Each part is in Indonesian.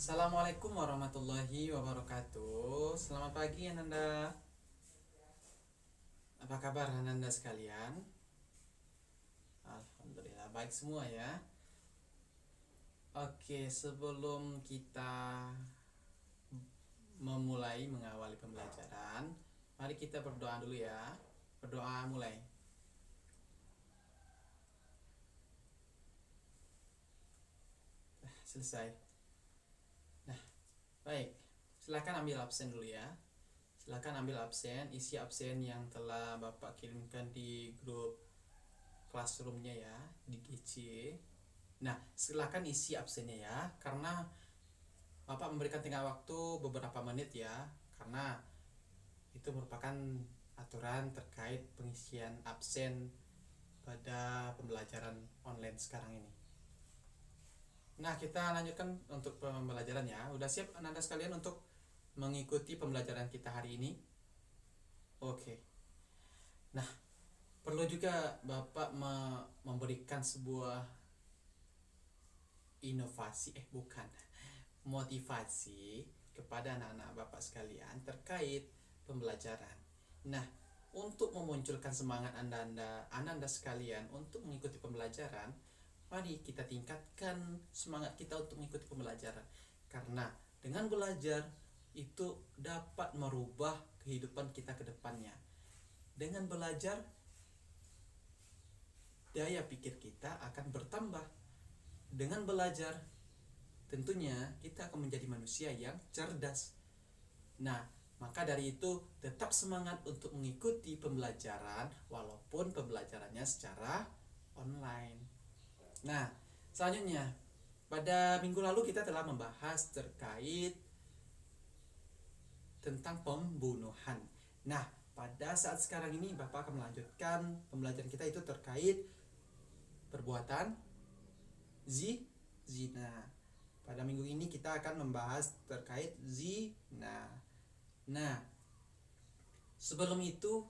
Assalamualaikum warahmatullahi wabarakatuh. Selamat pagi Ananda. Apa kabar Ananda sekalian? Alhamdulillah baik semua ya. Oke, sebelum kita memulai mengawali pembelajaran, mari kita berdoa dulu ya. Berdoa mulai. Selesai. Baik, silakan ambil absen dulu ya. Silakan ambil absen, isi absen yang telah Bapak kirimkan di grup classroomnya ya, di GC. Nah, silakan isi absennya ya, karena Bapak memberikan tengah waktu beberapa menit ya, karena itu merupakan aturan terkait pengisian absen pada pembelajaran online sekarang ini. Nah, kita lanjutkan untuk pembelajaran ya. Udah siap Anda sekalian untuk mengikuti pembelajaran kita hari ini? Oke. Nah, perlu juga Bapak memberikan sebuah motivasi kepada anak-anak Bapak sekalian terkait pembelajaran. Nah, untuk memunculkan semangat Anda sekalian untuk mengikuti pembelajaran, mari kita tingkatkan semangat kita untuk mengikuti pembelajaran. Karena dengan belajar itu dapat merubah kehidupan kita ke depannya. Dengan belajar, daya pikir kita akan bertambah. Dengan belajar, tentunya kita akan menjadi manusia yang cerdas. Nah, maka dari itu tetap semangat untuk mengikuti pembelajaran walaupun pembelajarannya secara online. Nah, selanjutnya pada minggu lalu kita telah membahas terkait tentang pembunuhan. Nah, pada saat sekarang ini Bapak akan melanjutkan pembelajaran kita itu terkait perbuatan zina. Pada minggu ini kita akan membahas terkait zina. Nah, sebelum itu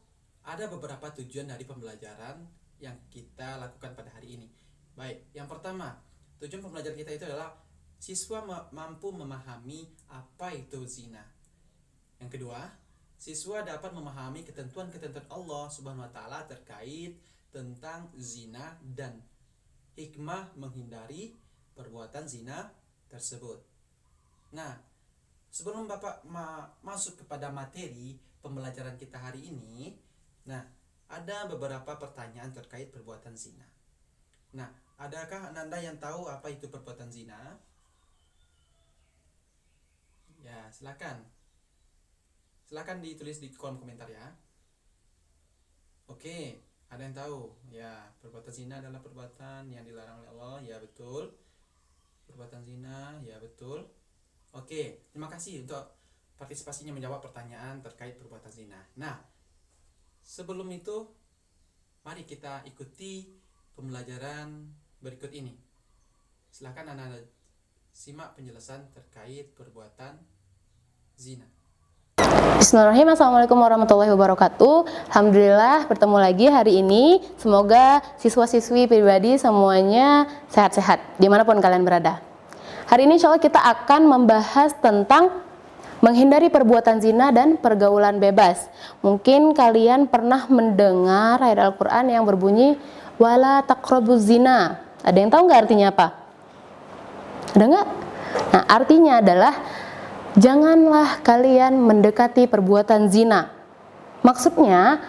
ada beberapa tujuan dari pembelajaran yang kita lakukan pada hari ini. Baik, yang pertama, tujuan pembelajaran kita itu adalah siswa mampu memahami apa itu zina. Yang kedua, siswa dapat memahami ketentuan-ketentuan Allah Subhanahu wa taala terkait tentang zina dan hikmah menghindari perbuatan zina tersebut. Nah, sebelum Bapak masuk kepada materi pembelajaran kita hari ini, nah, ada beberapa pertanyaan terkait perbuatan zina. Nah, adakah Anda yang tahu apa itu perbuatan zina? Ya, silakan. Silakan ditulis di kolom komentar ya. Oke, ada yang tahu? Ya, perbuatan zina adalah perbuatan yang dilarang oleh Allah. Ya, betul. Perbuatan zina, ya betul. Oke, terima kasih untuk partisipasinya menjawab pertanyaan terkait perbuatan zina. Nah, sebelum itu mari kita ikuti pembelajaran berikut ini. Silakan Anda simak penjelasan terkait perbuatan zina. Bismillahirrahmanirrahim. Assalamualaikum warahmatullahi wabarakatuh. Alhamdulillah bertemu lagi hari ini. Semoga siswa-siswi pribadi semuanya sehat-sehat dimanapun kalian berada. Hari ini insya Allah kita akan membahas tentang menghindari perbuatan zina dan pergaulan bebas. Mungkin kalian pernah mendengar ayat Al-Quran yang berbunyi wala taqrabuz zina. Ada yang tahu nggak artinya apa? Ada nggak? Nah, artinya adalah janganlah kalian mendekati perbuatan zina. Maksudnya,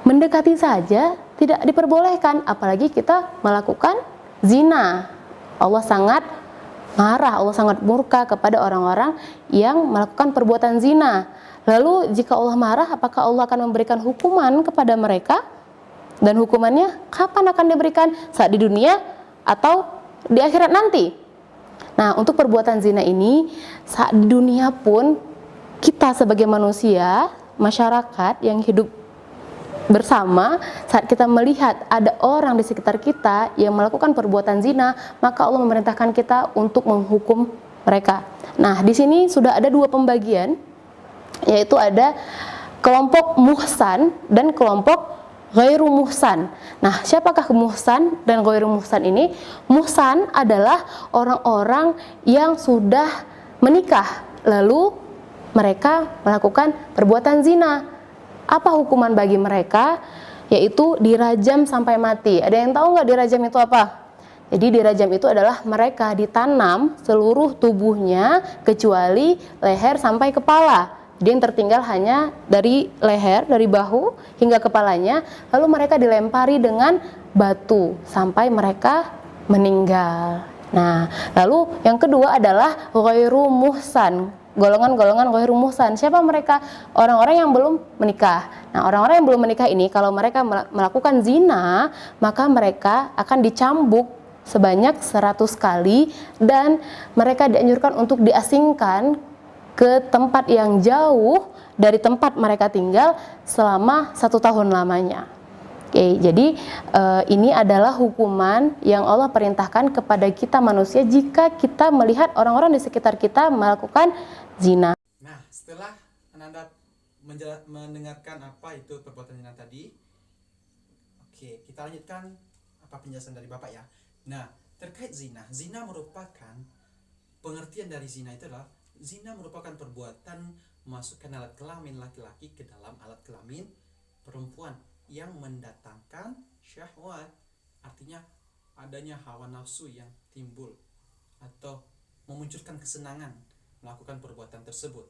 mendekati saja tidak diperbolehkan, apalagi kita melakukan zina. Allah sangat marah, Allah sangat murka kepada orang-orang yang melakukan perbuatan zina. Lalu, jika Allah marah, apakah Allah akan memberikan hukuman kepada mereka? Dan hukumannya kapan akan diberikan? Saat di dunia atau di akhirat nanti? Nah, untuk perbuatan zina ini saat di dunia pun kita sebagai manusia, masyarakat yang hidup bersama, saat kita melihat ada orang di sekitar kita yang melakukan perbuatan zina, maka Allah memerintahkan kita untuk menghukum mereka. Nah, di sini sudah ada dua pembagian, yaitu ada kelompok muhsan dan kelompok ghairu muhsan. Nah, siapakah muhsan dan ghairu muhsan ini? Muhsan adalah orang-orang yang sudah menikah, lalu mereka melakukan perbuatan zina. Apa hukuman bagi mereka? Yaitu dirajam sampai mati. Ada yang tahu nggak dirajam itu apa? Jadi dirajam itu adalah mereka ditanam seluruh tubuhnya kecuali leher sampai kepala. Jadi yang tertinggal hanya dari leher, dari bahu hingga kepalanya. Lalu mereka dilempari dengan batu sampai mereka meninggal. Nah, lalu yang kedua adalah ghairu muhsan, golongan-golongan ghairu muhsan. Siapa mereka? Orang-orang yang belum menikah. Nah, orang-orang yang belum menikah ini kalau mereka melakukan zina, maka mereka akan dicambuk sebanyak 100 kali dan mereka dianjurkan untuk diasingkan ke tempat yang jauh dari tempat mereka tinggal selama 1 tahun lamanya. Oke, jadi ini adalah hukuman yang Allah perintahkan kepada kita manusia jika kita melihat orang-orang di sekitar kita melakukan zina. Nah, setelah Ananda mendengarkan apa itu perbuatan zina tadi, oke, kita lanjutkan apa penjelasan dari Bapak ya. Nah, terkait zina, zina merupakan pengertian dari zina itu adalah zina merupakan perbuatan memasukkan alat kelamin laki-laki ke dalam alat kelamin perempuan yang mendatangkan syahwat, artinya adanya hawa nafsu yang timbul atau memunculkan kesenangan melakukan perbuatan tersebut.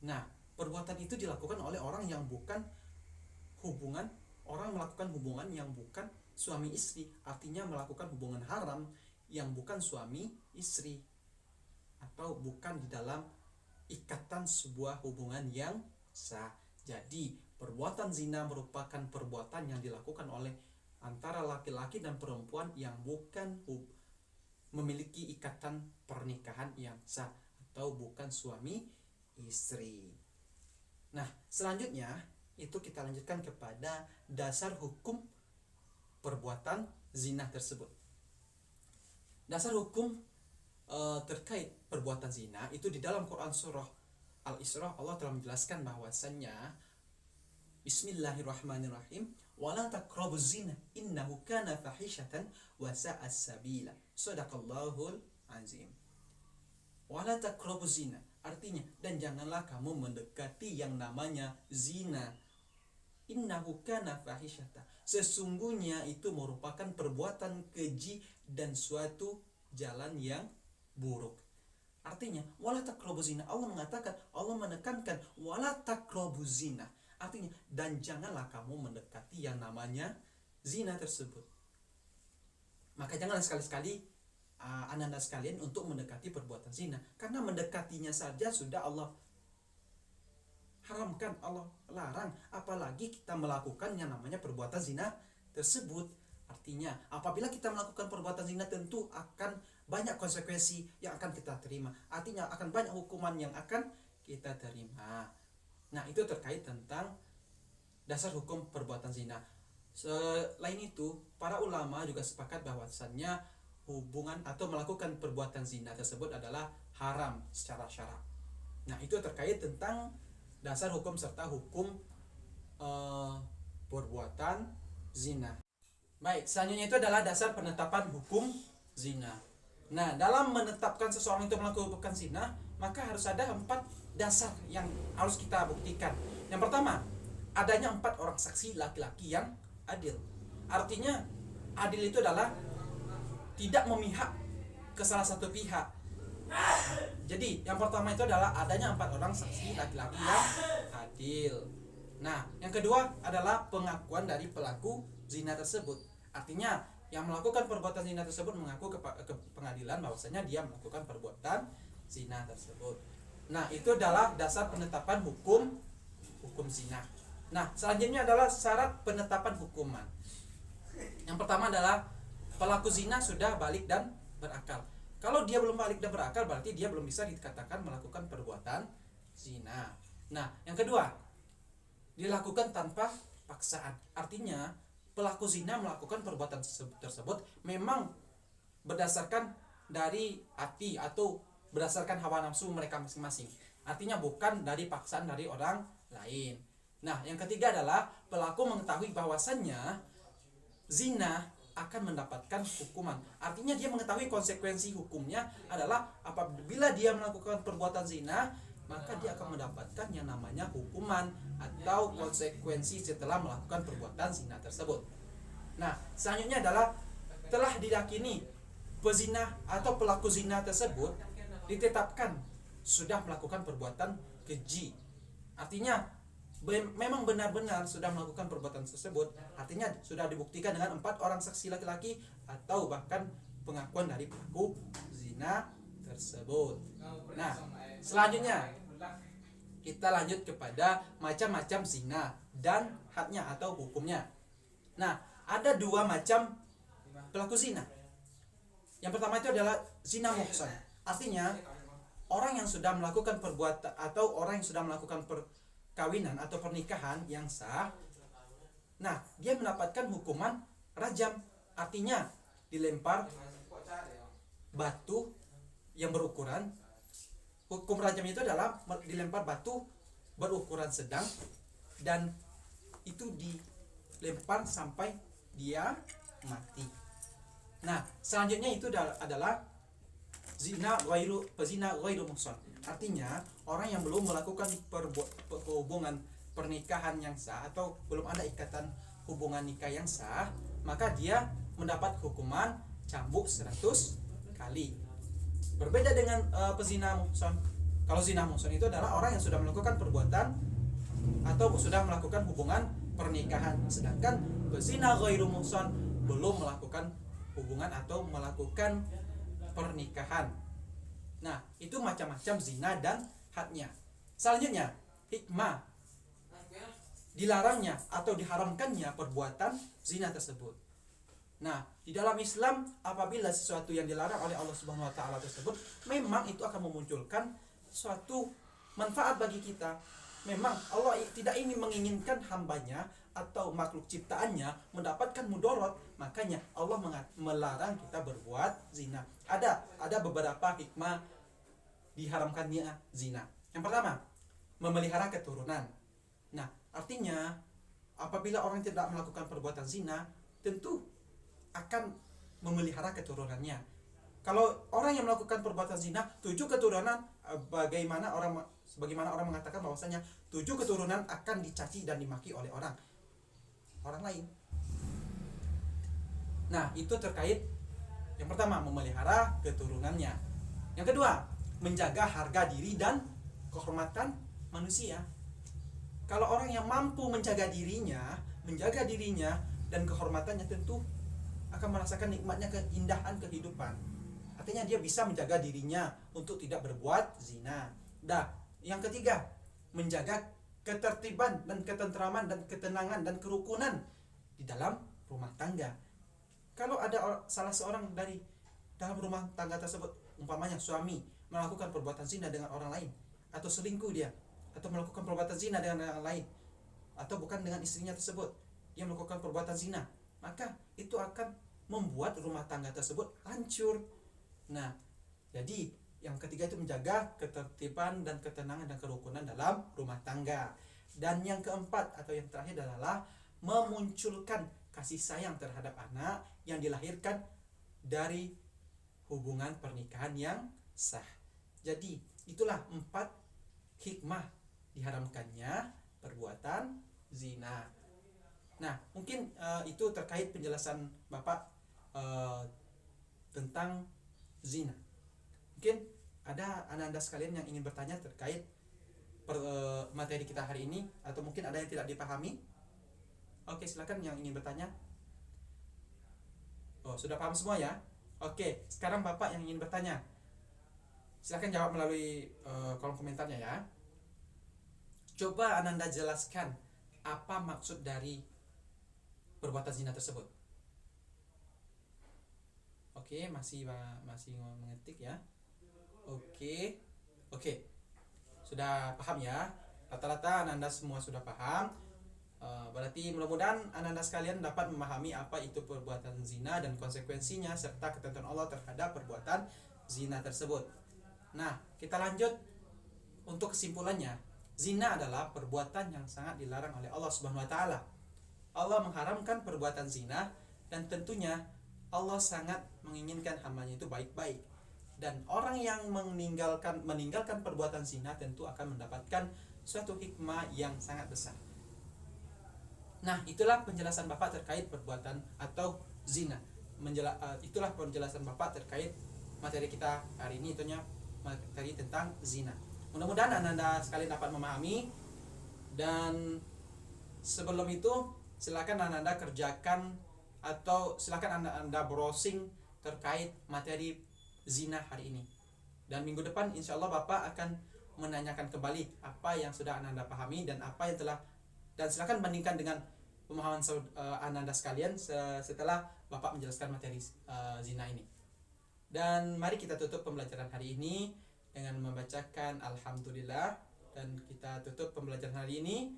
Nah, perbuatan itu dilakukan oleh orang yang bukan melakukan hubungan yang bukan suami istri, artinya melakukan hubungan haram yang bukan suami istri atau bukan di dalam ikatan sebuah hubungan yang sah. Jadi perbuatan zina merupakan perbuatan yang dilakukan oleh antara laki-laki dan perempuan yang bukan memiliki ikatan pernikahan yang sah atau bukan suami istri. Nah, selanjutnya itu kita lanjutkan kepada dasar hukum perbuatan zina tersebut. Dasar hukum terkait perbuatan zina itu di dalam Quran surah Al-Isra Allah telah menjelaskan bahwasannya Bismillahirrahmanirrahim, wala taqrabuz zina innahu kana fahishatan wa sa'a sabila. Shadaqallahul azim. Wala taqrabuz zina, artinya dan janganlah kamu mendekati yang namanya zina. Innahu kana fahishatan, sesungguhnya itu merupakan perbuatan keji dan suatu jalan yang buruk. Artinya wala taqrabuz zina, Allah mengatakan, Allah menekankan wala taqrabuz zina, artinya dan janganlah kamu mendekati yang namanya zina tersebut. Maka janganlah sekali-sekali Ananda sekalian untuk mendekati perbuatan zina, karena mendekatinya saja sudah Allah haramkan, Allah larang, apalagi kita melakukan yang namanya perbuatan zina tersebut. Artinya apabila kita melakukan perbuatan zina tentu akan banyak konsekuensi yang akan kita terima, artinya akan banyak hukuman yang akan kita terima. Nah, itu terkait tentang dasar hukum perbuatan zina. Selain itu, para ulama juga sepakat bahwasannya hubungan atau melakukan perbuatan zina tersebut adalah haram secara syara. Nah, itu terkait tentang dasar hukum serta hukum perbuatan zina. Baik, selanjutnya itu adalah dasar penetapan hukum zina. Nah, dalam menetapkan seseorang itu melakukan zina, maka harus ada 4 dasar yang harus kita buktikan. Yang pertama, adanya 4 orang saksi laki-laki yang adil. Artinya adil itu adalah tidak memihak ke salah satu pihak. Jadi yang pertama itu adalah adanya 4 orang saksi laki-laki yang adil. Nah, yang kedua adalah pengakuan dari pelaku zina tersebut. Artinya yang melakukan perbuatan zina tersebut mengaku ke pengadilan bahwasanya dia melakukan perbuatan zina tersebut. Nah, itu adalah dasar penetapan hukum zina. Nah, selanjutnya adalah syarat penetapan hukuman. Yang pertama adalah pelaku zina sudah balik dan berakal. Kalau dia belum balik dan berakal, berarti dia belum bisa dikatakan melakukan perbuatan zina. Nah, yang kedua, dilakukan tanpa paksaan. Artinya pelaku zina melakukan perbuatan tersebut memang berdasarkan dari hati atau berdasarkan hawa nafsu mereka masing-masing. Artinya bukan dari paksaan dari orang lain. Nah, yang ketiga adalah pelaku mengetahui bahwasannya zina akan mendapatkan hukuman. Artinya dia mengetahui konsekuensi hukumnya adalah apabila dia melakukan perbuatan zina, maka dia akan mendapatkan yang namanya hukuman atau konsekuensi setelah melakukan perbuatan zina tersebut. Nah, selanjutnya adalah telah diyakini pezina atau pelaku zina tersebut ditetapkan sudah melakukan perbuatan keji. Artinya memang benar-benar sudah melakukan perbuatan tersebut, artinya sudah dibuktikan dengan 4 orang saksi laki-laki atau bahkan pengakuan dari pelaku zina tersebut. Nah, selanjutnya kita lanjut kepada macam-macam zina dan hadnya atau hukumnya. Nah, ada 2 macam pelaku zina. Yang pertama itu adalah zina muhsan. Artinya orang yang sudah melakukan perbuatan atau orang yang sudah melakukan perkawinan atau pernikahan yang sah. Nah, dia mendapatkan hukuman rajam. Artinya dilempar batu yang berukuran. Hukum rajam itu adalah dilempar batu berukuran sedang dan itu dilempar sampai dia mati. Nah, selanjutnya itu adalah pezina ghairu muhsan. Artinya orang yang belum melakukan hubungan pernikahan yang sah atau belum ada ikatan hubungan nikah yang sah, maka dia mendapat hukuman cambuk 100 kali. Berbeda dengan pezina muhsan. Kalau zina muhsan itu adalah orang yang sudah melakukan perbuatan atau sudah melakukan hubungan pernikahan, sedangkan pezina ghairu muhsan belum melakukan hubungan atau melakukan pernikahan. Nah, itu macam-macam zina dan hadnya. Selanjutnya, hikmah dilarangnya atau diharamkannya perbuatan zina tersebut. Nah, di dalam Islam apabila sesuatu yang dilarang oleh Allah Subhanahu wa taala tersebut, memang itu akan memunculkan suatu manfaat bagi kita. Memang Allah tidak ingin menginginkan hambanya atau makhluk ciptaannya mendapatkan mudarat, makanya Allah melarang kita berbuat zina. Ada beberapa hikmah diharamkannya zina. Yang pertama, memelihara keturunan. Nah, artinya apabila orang tidak melakukan perbuatan zina, tentu akan memelihara keturunannya. Kalau orang yang melakukan perbuatan zina 7 keturunan, sebagaimana orang mengatakan bahwasanya 7 keturunan akan dicaci dan dimaki oleh orang lain. Nah, itu terkait yang pertama, memelihara keturunannya. Yang kedua, menjaga harga diri dan kehormatan manusia. Kalau orang yang mampu menjaga dirinya dan kehormatannya, tentu akan merasakan nikmatnya keindahan kehidupan. Artinya dia bisa menjaga dirinya untuk tidak berbuat zina. Nah, yang ketiga, menjaga ketertiban dan ketentraman dan ketenangan dan kerukunan di dalam rumah tangga. Kalau ada salah seorang dari dalam rumah tangga tersebut, umpamanya suami melakukan perbuatan zina dengan orang lain, atau selingkuh dia, atau melakukan perbuatan zina dengan orang lain, atau bukan dengan istrinya tersebut, dia melakukan perbuatan zina, maka itu akan membuat rumah tangga tersebut hancur. Nah, jadi yang ketiga itu menjaga ketertiban dan ketenangan dan kerukunan dalam rumah tangga. Dan yang keempat atau yang terakhir adalah memunculkan kasih sayang terhadap anak yang dilahirkan dari hubungan pernikahan yang sah. Jadi itulah 4 hikmah diharamkannya perbuatan zina. Nah, mungkin itu terkait penjelasan Bapak tentang zina. Mungkin ada anak-anak sekalian yang ingin bertanya terkait materi kita hari ini, atau mungkin ada yang tidak dipahami. Oke, silakan yang ingin bertanya. Oh, sudah paham semua ya? Oke, sekarang Bapak yang ingin bertanya, silakan jawab melalui kolom komentarnya ya. Coba Ananda jelaskan apa maksud dari perbuatan zina tersebut. Oke, masih mengetik ya. Oke, sudah paham ya. Rata-rata Ananda semua sudah paham. Berarti mudah-mudahan Ananda sekalian dapat memahami apa itu perbuatan zina dan konsekuensinya serta ketentuan Allah terhadap perbuatan zina tersebut. Nah, kita lanjut untuk kesimpulannya. Zina adalah perbuatan yang sangat dilarang oleh Allah Subhanahu wa taala. Allah mengharamkan perbuatan zina dan tentunya Allah sangat menginginkan hambanya itu baik-baik. Dan orang yang meninggalkan perbuatan zina tentu akan mendapatkan suatu hikmah yang sangat besar. Nah, itulah penjelasan Bapak terkait perbuatan atau zina. Itulah penjelasan Bapak terkait materi kita hari ini, itunya materi tentang zina. Mudah-mudahan Anda sekalian dapat memahami, dan sebelum itu silakan Anda kerjakan atau silakan Anda browsing terkait materi zina hari ini. Dan minggu depan insya Allah Bapak akan menanyakan kembali apa yang sudah Anda pahami dan apa yang telah, dan silakan bandingkan dengan pemahaman Anda sekalian setelah Bapak menjelaskan materi zina ini. Dan mari kita tutup pembelajaran hari ini dengan membacakan Alhamdulillah, dan kita tutup pembelajaran hari ini.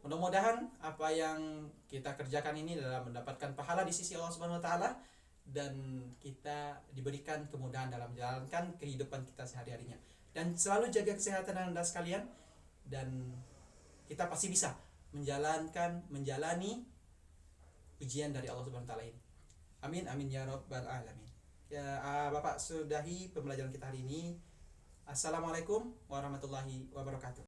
Mudah-mudahan apa yang kita kerjakan ini dalam mendapatkan pahala di sisi Allah Subhanahu wa taala, dan kita diberikan kemudahan dalam menjalankan kehidupan kita sehari-harinya. Dan selalu jaga kesehatan Anda sekalian, dan kita pasti bisa menjalani ujian dari Allah Subhanahu wa taala ini. Amin amin ya rabbal alamin. Ya, Bapak sudahi pembelajaran kita hari ini. Assalamualaikum warahmatullahi wabarakatuh.